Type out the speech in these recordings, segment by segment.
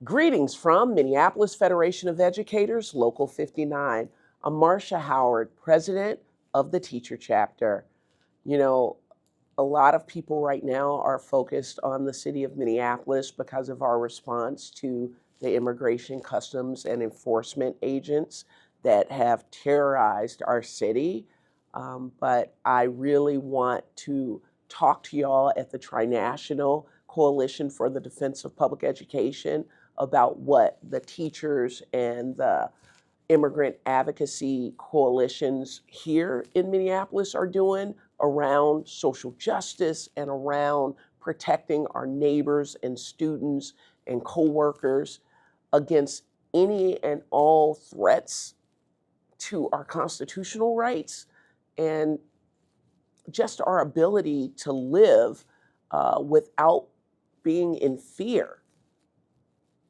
Greetings from Minneapolis Federation of Educators, Local 59. I'm Marcia Howard, President of the Teacher Chapter. You know, a lot of people right now are focused on the city of Minneapolis because of our response to the immigration, customs, and enforcement agents that have terrorized our city. But I really want to talk to y'all at the Trinational Coalition for the Defense of Public Education about what the teachers and the immigrant advocacy coalitions here in Minneapolis are doing around social justice and around protecting our neighbors and students and coworkers against any and all threats to our constitutional rights and just our ability to live without being in fear.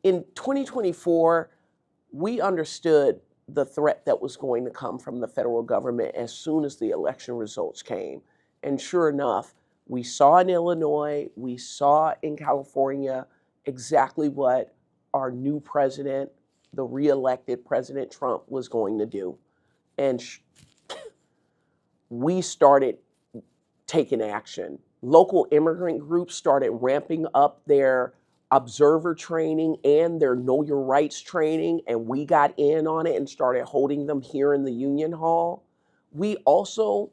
In 2024, we understood the threat that was going to come from the federal government as soon as the election results came. And sure enough, we saw in Illinois, we saw in California exactly what our new president, the re-elected President Trump, was going to do. And we started taking action. Local immigrant groups started ramping up their observer training and their Know Your Rights training, and we got in on it and started holding them here in the Union Hall. We also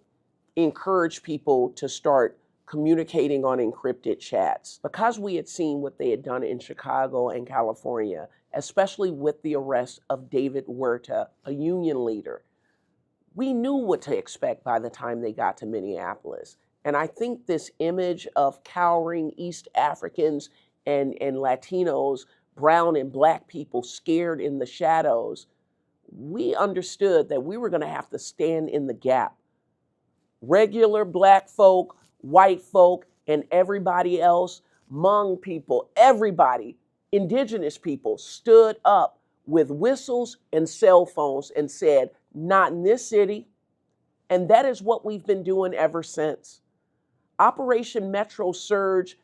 encouraged people to start communicating on encrypted chats because we had seen what they had done in Chicago and California, especially with the arrest of David Huerta, a union leader. We knew what to expect by the time they got to Minneapolis. And I think this image of cowering East Africans and Latinos, brown and black people scared in the shadows, we understood that we were going to have to stand in the gap. Regular black folk, white folk, and everybody else, Hmong people, everybody, indigenous people stood up with whistles and cell phones and said, "Not in this city." And that is what we've been doing ever since. Operation Metro Surge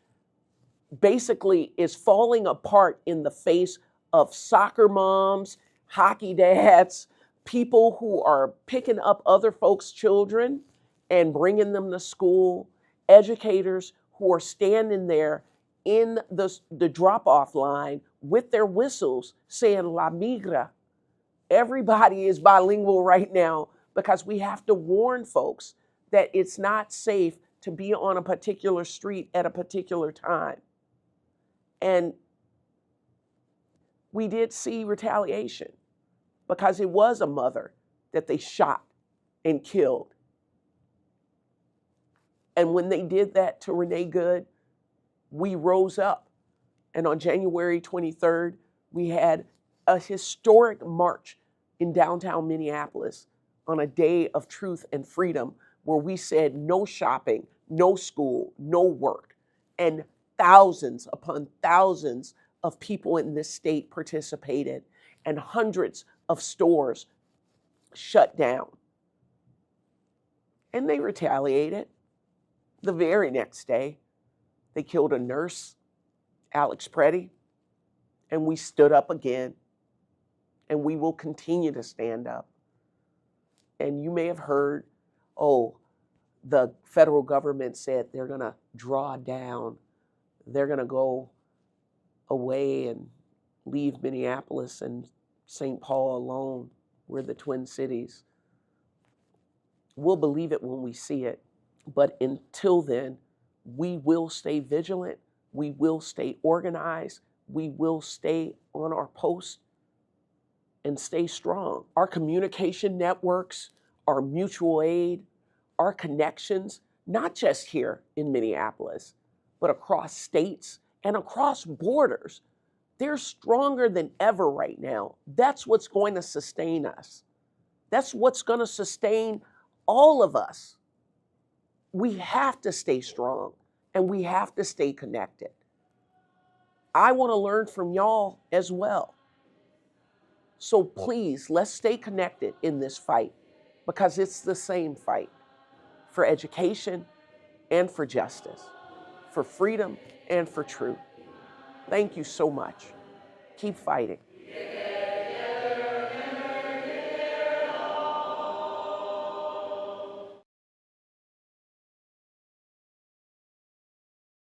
basically is falling apart in the face of soccer moms, hockey dads, people who are picking up other folks' children and bringing them to school, educators who are standing there in the drop-off line with their whistles saying La Migra. Everybody is bilingual right now because we have to warn folks that it's not safe to be on a particular street at a particular time. And we did see retaliation because it was a mother that they shot and killed. And when they did that to Renee Good, we rose up. And on January 23rd, we had a historic march in downtown Minneapolis on a day of truth and freedom where we said no shopping, no school, no work. And thousands upon thousands of people in this state participated, and hundreds of stores shut down. And they retaliated. The very next day, they killed a nurse, Alex Preddy, and we stood up again, and we will continue to stand up. And you may have heard, the federal government said they're going to draw down. They're going to go away and leave Minneapolis and St. Paul alone. We're the Twin Cities. We'll believe it when we see it. But until then, we will stay vigilant. We will stay organized. We will stay on our post and stay strong. Our communication networks, our mutual aid, our connections, not just here in Minneapolis, but across states and across borders, they're stronger than ever right now. That's what's going to sustain us. That's what's going to sustain all of us. We have to stay strong and we have to stay connected. I want to learn from y'all as well. So please, let's stay connected in this fight because it's the same fight for education and for justice, for freedom and for truth. Thank you so much. Keep fighting.